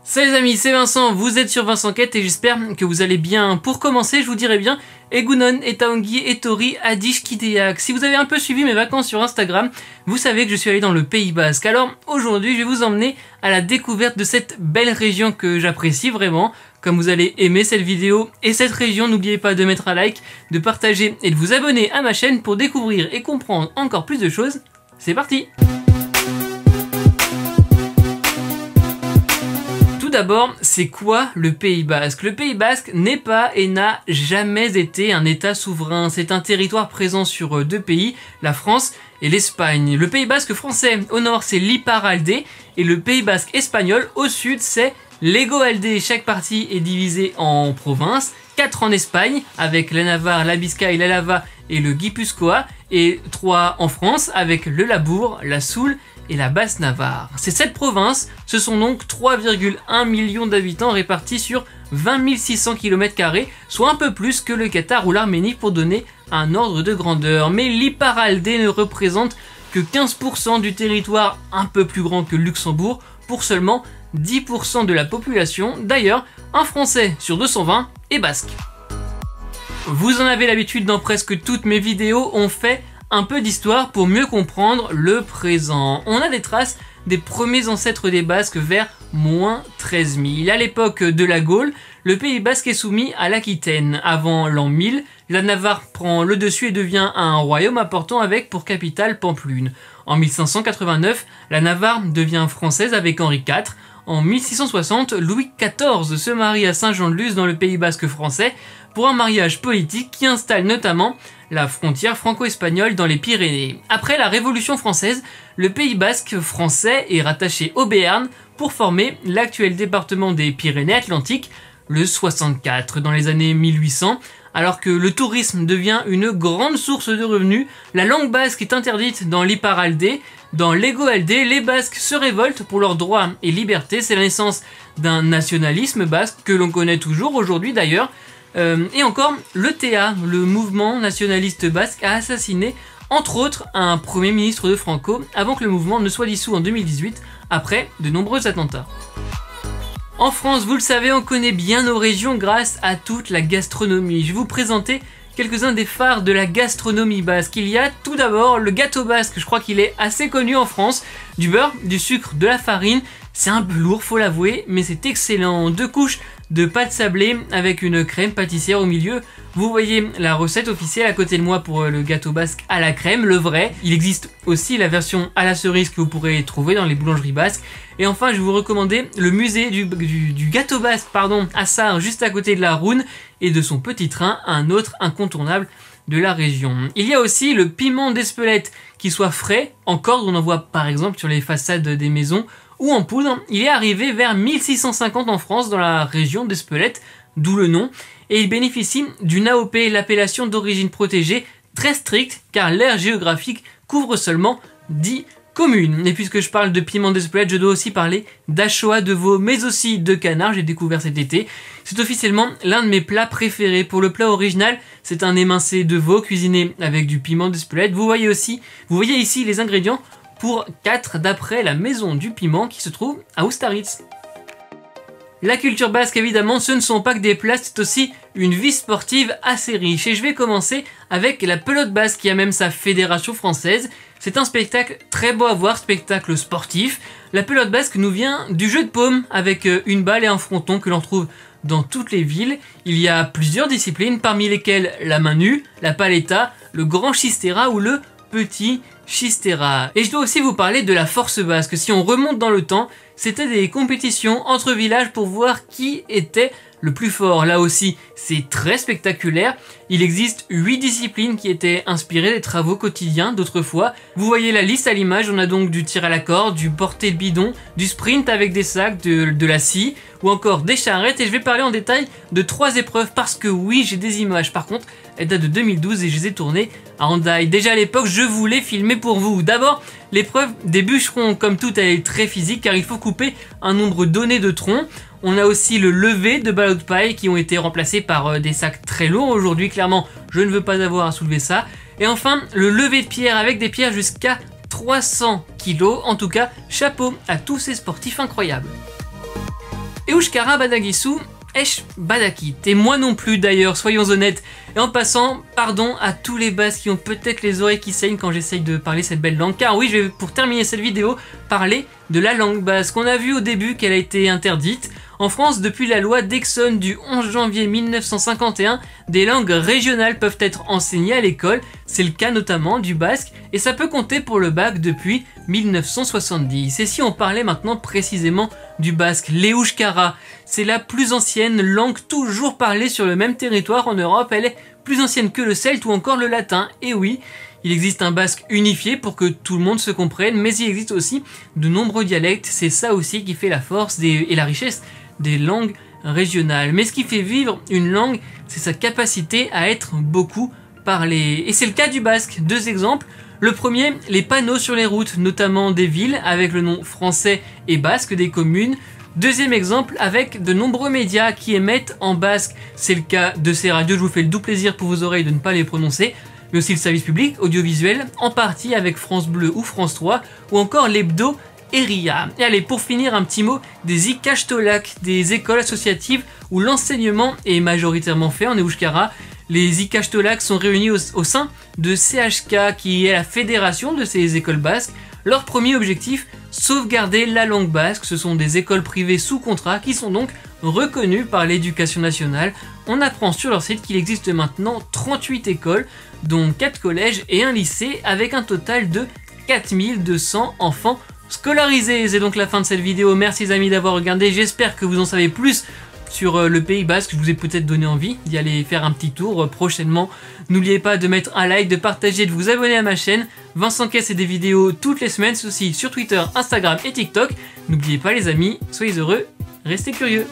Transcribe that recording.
Salut les amis, c'est Vincent, vous êtes sur Vincent Quête et j'espère que vous allez bien. Pour commencer, je vous dirais bien Egunon, Etaongi, Etori, Adish, Kideak. Si vous avez un peu suivi mes vacances sur Instagram, vous savez que je suis allé dans le Pays Basque. Alors aujourd'hui, je vais vous emmener à la découverte de cette belle région que j'apprécie vraiment. Comme vous allez aimer cette vidéo et cette région, n'oubliez pas de mettre un like, de partager et de vous abonner à ma chaîne pour découvrir et comprendre encore plus de choses. C'est parti! Tout d'abord, c'est quoi le Pays Basque? Le Pays Basque n'est pas et n'a jamais été un État souverain. C'est un territoire présent sur deux pays, la France et l'Espagne. Le Pays Basque français au nord, c'est l'Iparralde et le Pays Basque espagnol au sud, c'est l'Hegoalde. Chaque partie est divisée en provinces, 4 en Espagne avec la Navarre, la Biscaye, la Lava et le Guipuscoa, et 3 en France avec le Labourd, la Soule et la Basse-Navarre. Ces 7 provinces, ce sont donc 3,1 millions d'habitants répartis sur 20 600 km², soit un peu plus que le Qatar ou l'Arménie pour donner un ordre de grandeur. Mais l'Iparralde ne représente que 15% du territoire, un peu plus grand que Luxembourg, pour seulement 10% de la population. D'ailleurs, un Français sur 220 est basque. Vous en avez l'habitude dans presque toutes mes vidéos, on fait un peu d'histoire pour mieux comprendre le présent. On a des traces des premiers ancêtres des Basques vers moins 13 000. À l'époque de la Gaule, le Pays Basque est soumis à l'Aquitaine. Avant l'an 1000, la Navarre prend le dessus et devient un royaume important avec pour capitale Pampelune. En 1589, la Navarre devient française avec Henri IV. En 1660, Louis XIV se marie à Saint-Jean-de-Luz dans le Pays Basque français pour un mariage politique qui installe notamment la frontière franco-espagnole dans les Pyrénées. Après la Révolution française, le Pays Basque français est rattaché au Béarn pour former l'actuel département des Pyrénées-Atlantiques, le 64. Dans les années 1800, alors que le tourisme devient une grande source de revenus, la langue basque est interdite dans l'Iparralde. Dans l'Hegoalde, les Basques se révoltent pour leurs droits et libertés. C'est la naissance d'un nationalisme basque que l'on connaît toujours aujourd'hui d'ailleurs. Et encore, l'ETA, le mouvement nationaliste basque, a assassiné entre autres un premier ministre de Franco avant que le mouvement ne soit dissous en 2018 après de nombreux attentats. En France, vous le savez, on connaît bien nos régions grâce à toute la gastronomie. Je vais vous présenter quelques-uns des phares de la gastronomie basque. Il y a tout d'abord le gâteau basque, je crois qu'il est assez connu en France. Du beurre, du sucre, de la farine, c'est un peu lourd, faut l'avouer, mais c'est excellent. 2 couches de pâte sablée avec une crème pâtissière au milieu. Vous voyez la recette officielle à côté de moi pour le gâteau basque à la crème, le vrai. Il existe aussi la version à la cerise que vous pourrez trouver dans les boulangeries basques. Et enfin, je vais vous recommander le musée du gâteau basque, à Sarre, juste à côté de la Roune, et de son petit train, un autre incontournable de la région. Il y a aussi le piment d'Espelette, qui soit frais, en corde, on en voit par exemple sur les façades des maisons, ou en poudre. Il est arrivé vers 1650 en France, dans la région d'Espelette, d'où le nom, et il bénéficie d'une AOP, l'appellation d'origine protégée, très stricte, car l'aire géographique couvre seulement 10 communes. Et puisque je parle de piment d'Espelette, je dois aussi parler d'Achoa de veau, mais aussi de canard, j'ai découvert cet été. C'est officiellement l'un de mes plats préférés. Pour le plat original, c'est un émincé de veau cuisiné avec du piment d'Espelette. Vous voyez ici les ingrédients pour 4 d'après la maison du piment qui se trouve à Oustaritz. La culture basque, évidemment, ce ne sont pas que des plats, c'est aussi une vie sportive assez riche. Et je vais commencer avec la pelote basque qui a même sa fédération française. C'est un spectacle très beau à voir, spectacle sportif. La pelote basque nous vient du jeu de paume avec une balle et un fronton que l'on trouve dans toutes les villes. Il y a plusieurs disciplines, parmi lesquelles la main nue, la paleta, le grand chistera ou le petit chistera. Et je dois aussi vous parler de la force basque. Si on remonte dans le temps, c'était des compétitions entre villages pour voir qui était le plus fort. Là aussi, c'est très spectaculaire. Il existe 8 disciplines qui étaient inspirées des travaux quotidiens d'autrefois. Vous voyez la liste à l'image, on a donc du tir à la corde, du porter de bidon, du sprint avec des sacs, de la scie, ou encore des charrettes. Et je vais parler en détail de 3 épreuves parce que oui, j'ai des images. Par contre, elles datent de 2012 et je les ai tournées à Hendaye. Déjà à l'époque, je voulais filmer pour vous. D'abord, l'épreuve des bûcherons. Comme tout, elle est très physique car il faut couper un nombre donné de troncs. On a aussi le lever de ballots de paille qui ont été remplacés par des sacs très lourds. Aujourd'hui, clairement, je ne veux pas avoir à soulever ça. Et enfin, le lever de pierre avec des pierres jusqu'à 300 kg. En tout cas, chapeau à tous ces sportifs incroyables. Euskara badagizu, esh badakit. Et moi non plus d'ailleurs, soyons honnêtes. Et en passant, pardon à tous les Basques qui ont peut-être les oreilles qui saignent quand j'essaye de parler cette belle langue. Car oui, je vais pour terminer cette vidéo parler de la langue basque. On a vu au début qu'elle a été interdite. En France, depuis la loi d'Exxon du 11 janvier 1951, des langues régionales peuvent être enseignées à l'école. C'est le cas notamment du basque et ça peut compter pour le bac depuis 1970. Et si on parlait maintenant précisément du basque, l'Euskara, c'est la plus ancienne langue toujours parlée sur le même territoire en Europe. Elle est plus ancienne que le celte ou encore le latin. Et oui, il existe un basque unifié pour que tout le monde se comprenne, mais il existe aussi de nombreux dialectes. C'est ça aussi qui fait la force et la richesse des langues régionales. Mais ce qui fait vivre une langue, c'est sa capacité à être beaucoup parlée. Et c'est le cas du basque. Deux exemples. Le premier, les panneaux sur les routes, notamment des villes, avec le nom français et basque des communes. Deuxième exemple, avec de nombreux médias qui émettent en basque. C'est le cas de ces radios, je vous fais le doux plaisir pour vos oreilles de ne pas les prononcer. Mais aussi le service public, audiovisuel, en partie avec France Bleu ou France 3, ou encore l'hebdo Eria. Et allez, pour finir, un petit mot des ikastolak, des écoles associatives où l'enseignement est majoritairement fait en euskara. Les ikastolak sont réunis au sein de CHK, qui est la fédération de ces écoles basques. Leur premier objectif, sauvegarder la langue basque. Ce sont des écoles privées sous contrat qui sont donc reconnues par l'éducation nationale. On apprend sur leur site qu'il existe maintenant 38 écoles, dont 4 collèges et un lycée, avec un total de 4200 enfants scolarisés. C'est donc la fin de cette vidéo. Merci les amis d'avoir regardé. J'espère que vous en savez plus sur le Pays Basque. Je vous ai peut-être donné envie d'y aller faire un petit tour prochainement. N'oubliez pas de mettre un like, de partager, de vous abonner à ma chaîne. Vincent Caisse et des vidéos toutes les semaines, aussi sur Twitter, Instagram et TikTok. N'oubliez pas les amis, soyez heureux, restez curieux.